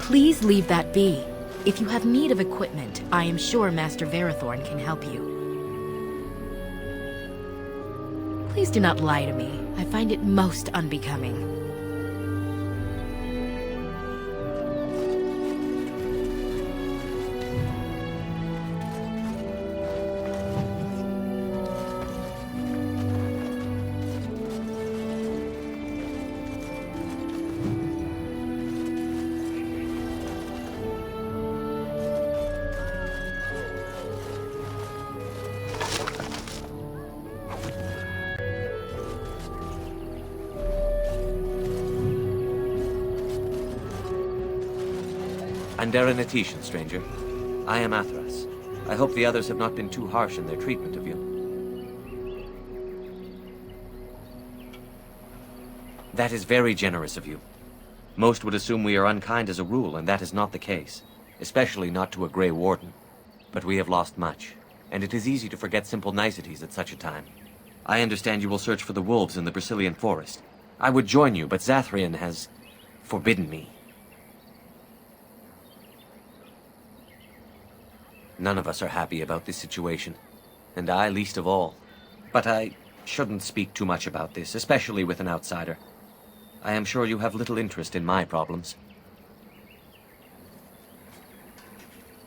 Please leave that be. If you have need of equipment, I am sure Master Verathorn can help you. Please do not lie to me. I find it most unbecoming. Andera Natishan, stranger. I am Athras. I hope the others have not been too harsh in their treatment of you. That is very generous of you. Most would assume we are unkind as a rule, and that is not the case. Especially not to a Grey Warden. But we have lost much, and it is easy to forget simple niceties at such a time. I understand you will search for the wolves in the Brazilian forest. I would join you, but Zathrian has forbidden me. None of us are happy about this situation, and I least of all. But I shouldn't speak too much about this, especially with an outsider. I am sure you have little interest in my problems.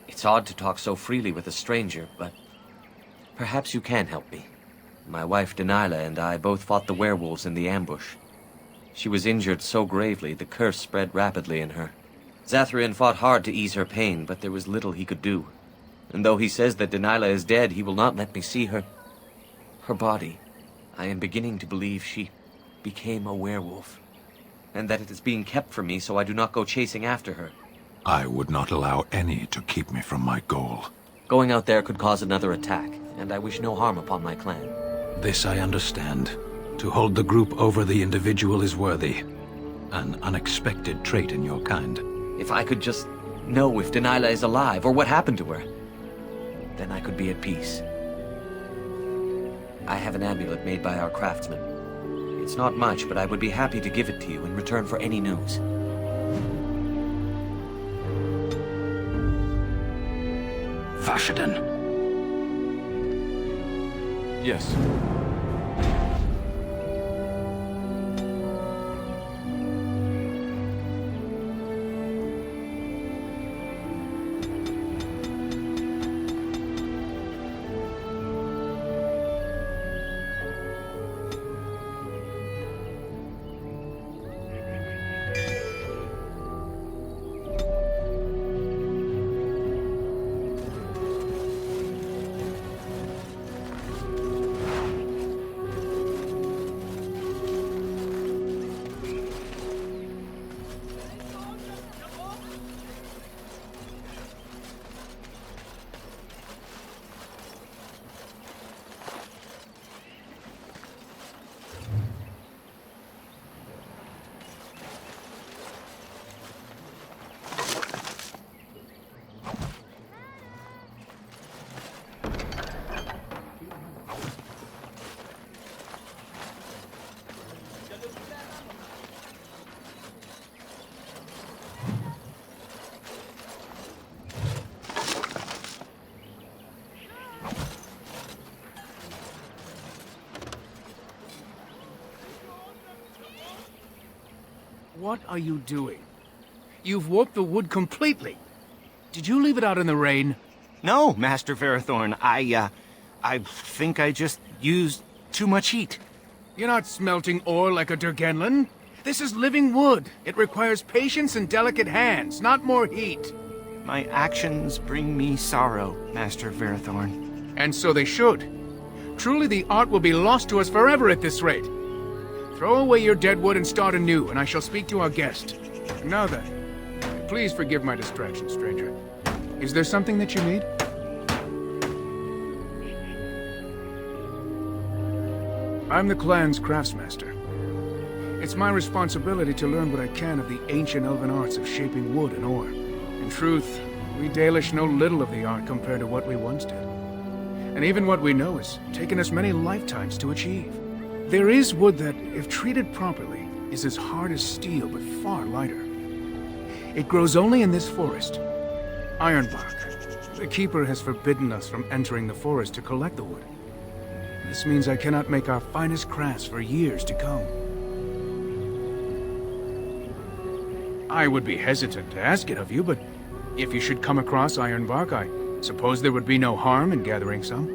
It's odd to talk so freely with a stranger, but perhaps you can help me. My wife Denilah and I both fought the werewolves in the ambush. She was injured so gravely, the curse spread rapidly in her. Zathrian fought hard to ease her pain, but there was little he could do. And though he says that Denilah is dead, he will not let me see her body. I am beginning to believe she became a werewolf, and that it is being kept from me so I do not go chasing after her. I would not allow any to keep me from my goal. Going out there could cause another attack, and I wish no harm upon my clan. This I understand. To hold the group over the individual is worthy. An unexpected trait in your kind. If I could just know if Denilah is alive, or what happened to her, then I could be at peace. I have an amulet made by our craftsman. It's not much, but I would be happy to give it to you in return for any news. Vashaden. Yes. What are you doing? You've warped the wood completely. Did you leave it out in the rain? No, Master Verathorn. I think I just used too much heat. You're not smelting ore like a Durgenlin. This is living wood. It requires patience and delicate hands, not more heat. My actions bring me sorrow, Master Verathorn. And so they should. Truly the art will be lost to us forever at this rate. Throw away your dead wood and start anew, and I shall speak to our guest. Now then, please forgive my distraction, stranger. Is there something that you need? I'm the clan's craftsmaster. It's my responsibility to learn what I can of the ancient elven arts of shaping wood and ore. In truth, we Dalish know little of the art compared to what we once did. And even what we know has taken us many lifetimes to achieve. There is wood that, if treated properly, is as hard as steel but far lighter. It grows only in this forest. Ironbark. The Keeper has forbidden us from entering the forest to collect the wood. This means I cannot make our finest crafts for years to come. I would be hesitant to ask it of you, but if you should come across ironbark, I suppose there would be no harm in gathering some.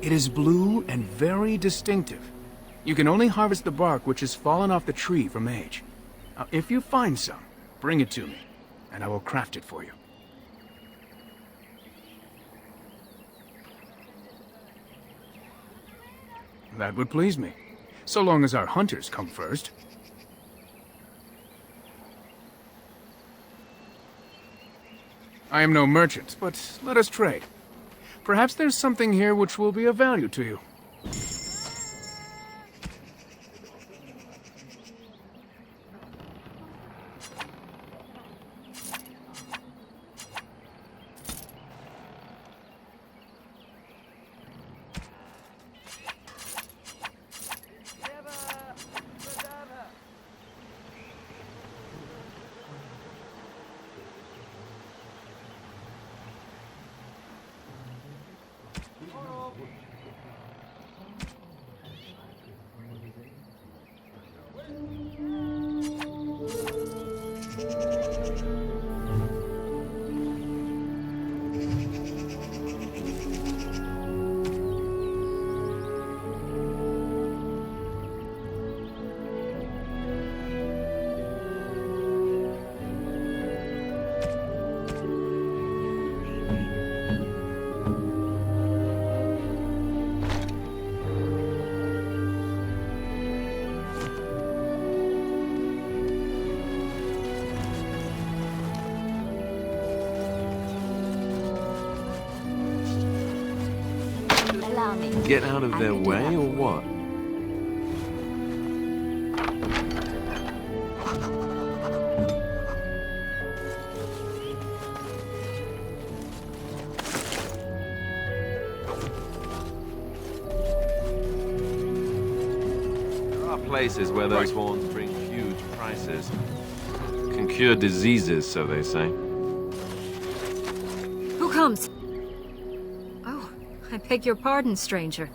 It is blue and very distinctive. You can only harvest the bark which has fallen off the tree from age. Now, if you find some, bring it to me, and I will craft it for you. That would please me, so long as our hunters come first. I am no merchant, but let us trade. Perhaps there's something here which will be of value to you. Get out of their way, or what? There are places where those horns bring huge prices. Can cure diseases, so they say. Who comes? I beg your pardon, stranger.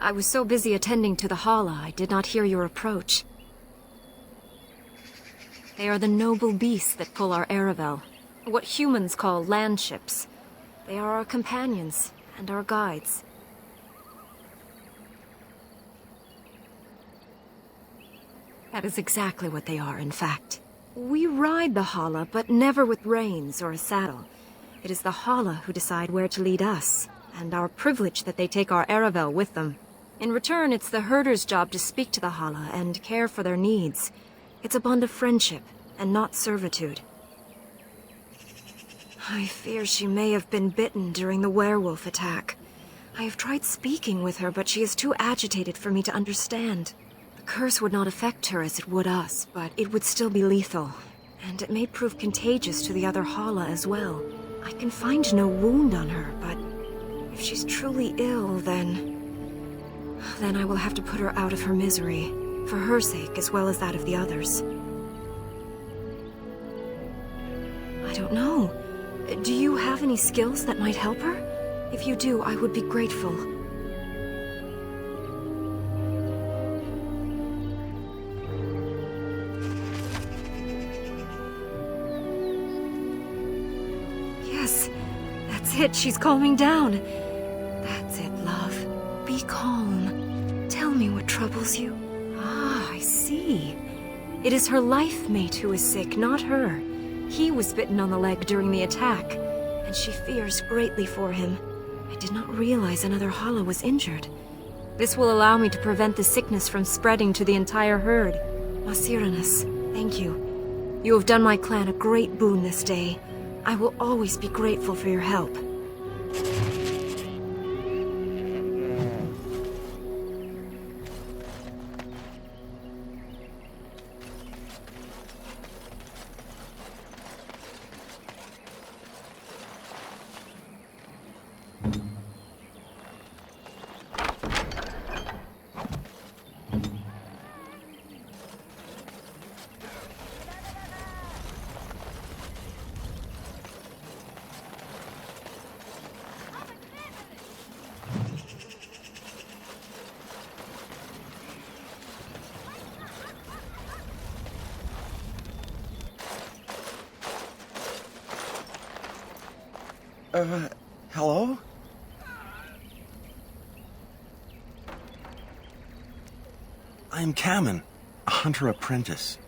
I was so busy attending to the Hala, I did not hear your approach. They are the noble beasts that pull our Aravel, what humans call landships. They are our companions and our guides. That is exactly what they are, in fact. We ride the Hala, but never with reins or a saddle. It is the Hala who decide where to lead us, and our privilege that they take our Aravel with them. In return, it's the herder's job to speak to the Hala and care for their needs. It's a bond of friendship, and not servitude. I fear she may have been bitten during the werewolf attack. I have tried speaking with her, but she is too agitated for me to understand. The curse would not affect her as it would us, but it would still be lethal. And it may prove contagious to the other Hala as well. I can find no wound on her, but if she's truly ill, then I will have to put her out of her misery, for her sake as well as that of the others. I don't know. Do you have any skills that might help her? If you do, I would be grateful. Yes, that's it. She's calming down. That's it, love. Be calm. Tell me what troubles you. Ah, I see. It is her life mate who is sick, not her. He was bitten on the leg during the attack, and she fears greatly for him. I did not realize another Hala was injured. This will allow me to prevent the sickness from spreading to the entire herd. Masiranus, thank you. You have done my clan a great boon this day. I will always be grateful for your help. Hello? I am Kamen, a hunter apprentice.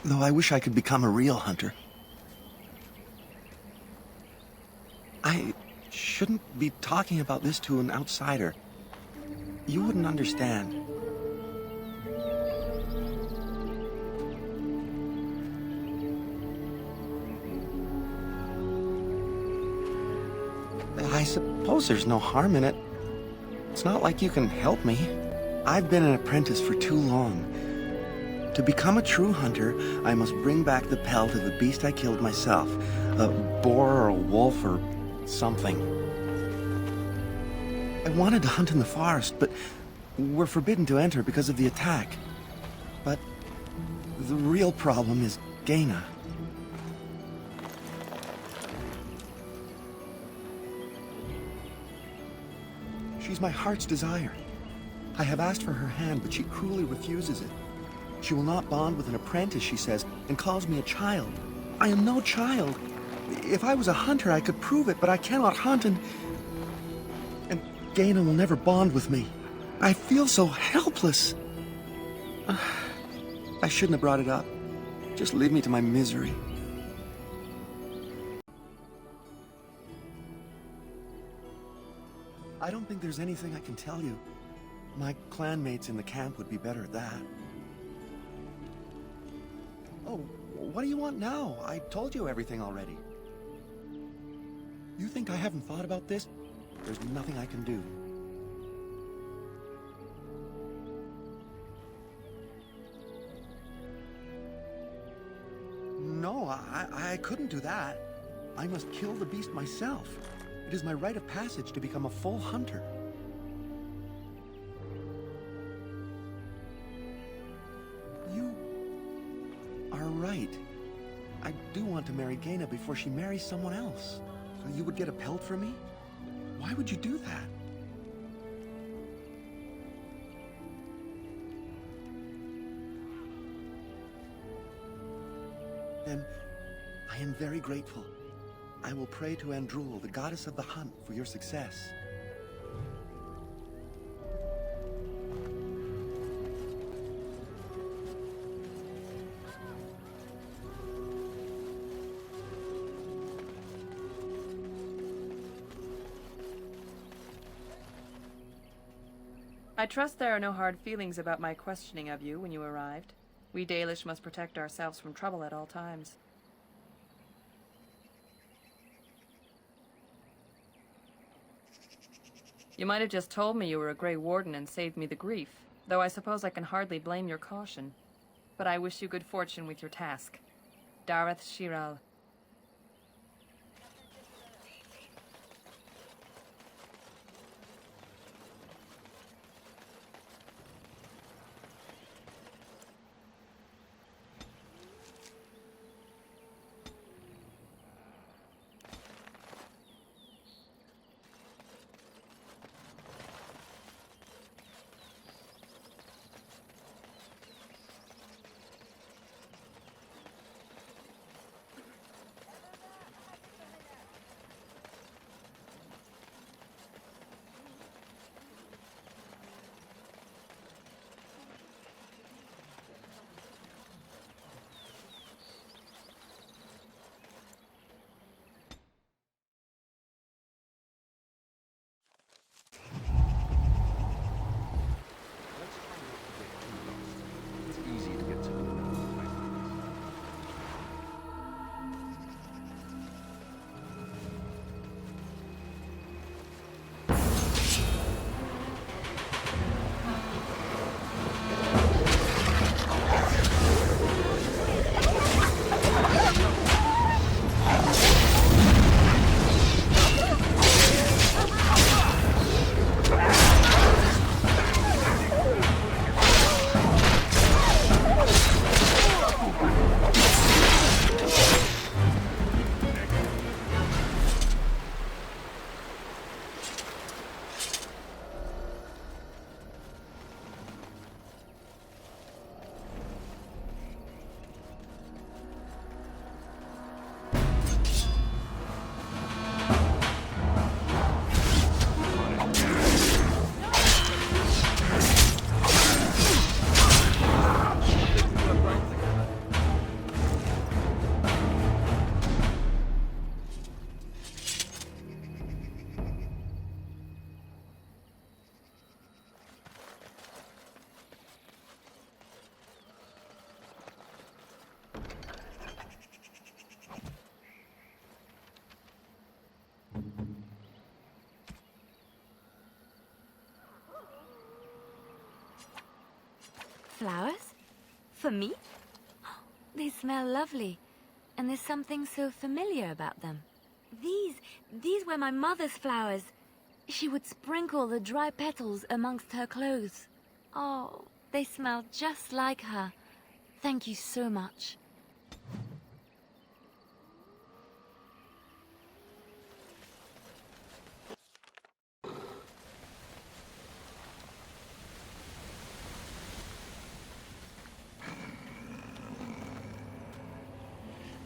Though I wish I could become a real hunter. I shouldn't be talking about this to an outsider. You wouldn't understand. I suppose there's no harm in it. It's not like you can help me. I've been an apprentice for too long. To become a true hunter, I must bring back the pelt of the beast I killed myself. A boar or a wolf or something. I wanted to hunt in the forest, but we're forbidden to enter because of the attack. But the real problem is Gaina. She's my heart's desire. I have asked for her hand, but she cruelly refuses it. She will not bond with an apprentice, she says, and calls me a child. I am no child. If I was a hunter, I could prove it, but I cannot hunt, and Gaina will never bond with me. I feel so helpless. I shouldn't have brought it up. Just leave me to my misery. I don't think there's anything I can tell you. My clanmates in the camp would be better at that. Oh, what do you want now? I told you everything already. You think I haven't thought about this? There's nothing I can do. No, I couldn't do that. I must kill the beast myself. It is my rite of passage to become a full hunter. You are right. I do want to marry Gaina before she marries someone else. So you would get a pelt for me? Why would you do that? Then I am very grateful. I will pray to Andrul, the goddess of the hunt, for your success. I trust there are no hard feelings about my questioning of you when you arrived. We Dalish must protect ourselves from trouble at all times. You might have just told me you were a Grey Warden and saved me the grief, though I suppose I can hardly blame your caution. But I wish you good fortune with your task. Dareth Shiral. Flowers? For me? They smell lovely, and there's something so familiar about them. These were my mother's flowers. She would sprinkle the dry petals amongst her clothes. Oh, they smell just like her. Thank you so much.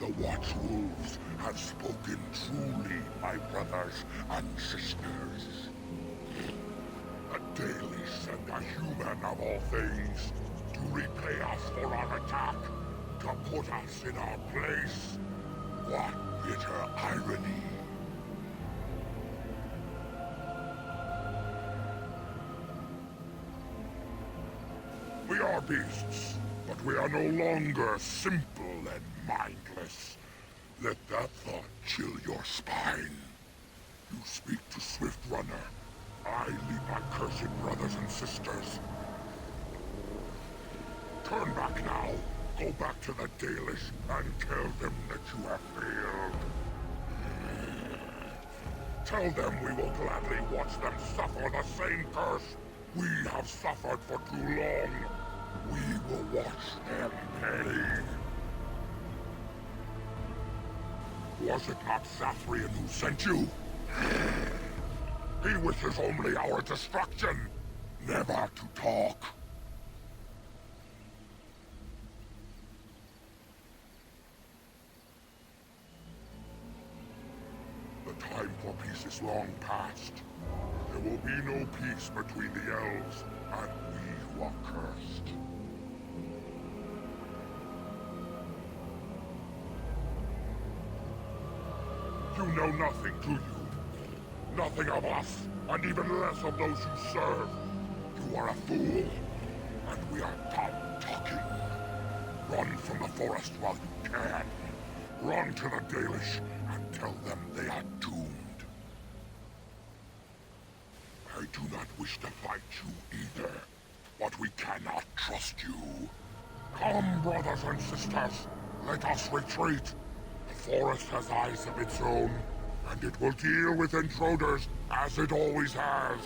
The Watchwolves have spoken truly, my brothers and sisters. A Dalish and a human of all things, to repay us for our attack, to put us in our place. What bitter irony. We are beasts, but we are no longer simple and mindless. Let that thought chill your spine. You speak to Swift Runner. I lead my cursed brothers and sisters. Turn back now. Go back to the Dalish and tell them that you have failed. Tell them we will gladly watch them suffer the same curse we have suffered for too long. We will watch them pay. Was it not Sathrian who sent you? He wishes only our destruction, never to talk. The time for peace is long past. There will be no peace between the elves and we who are cursed. You know nothing, do you? Nothing of us, and even less of those you serve. You are a fool, and we are done talking. Run from the forest while you can. Run to the Dalish and tell them they are doomed. I do not wish to fight you either, but we cannot trust you. Come, brothers and sisters, let us retreat. The forest has eyes of its own, and it will deal with intruders as it always has.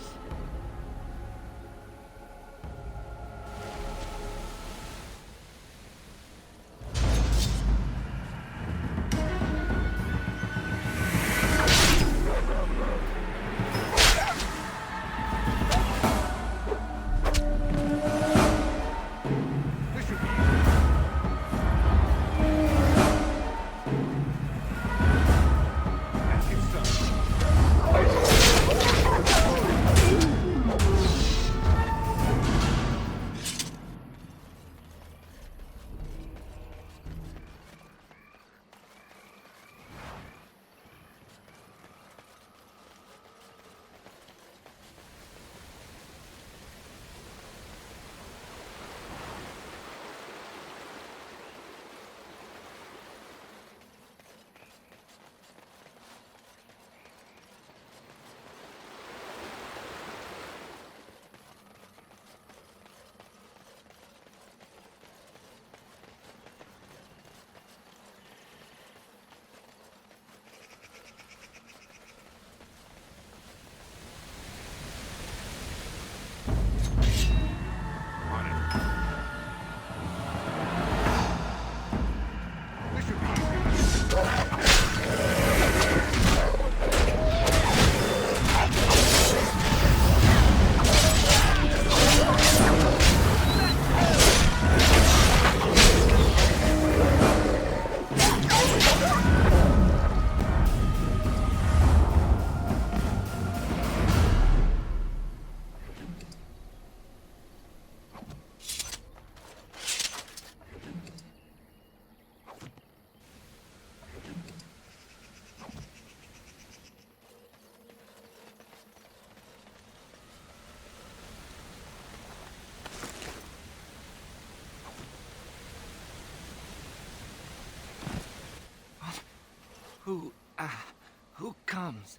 Who comes?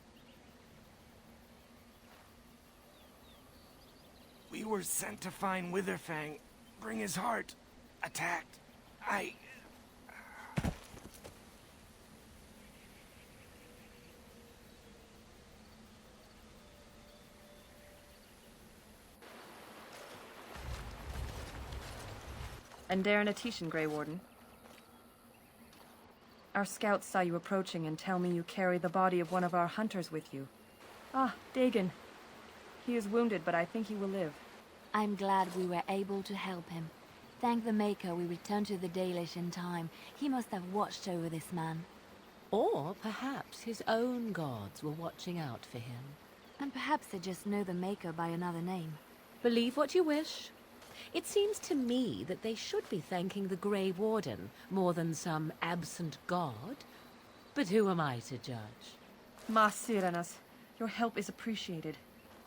We were sent to find Witherfang. bring his heart attacked. And Darren Atishan, Grey Warden. Our scouts saw you approaching and tell me you carry the body of one of our hunters with you. Ah, Dagon. He is wounded, but I think he will live. I'm glad we were able to help him. Thank the Maker we returned to the Dalish in time. He must have watched over this man. Or perhaps his own gods were watching out for him. And perhaps they just know the Maker by another name. Believe what you wish. It seems to me that they should be thanking the Grey Warden more than some absent god. But who am I to judge? Mas Syranas, your help is appreciated.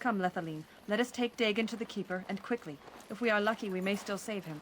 Come, Lethaline, let us take Dagon to the Keeper, and quickly. If we are lucky, we may still save him.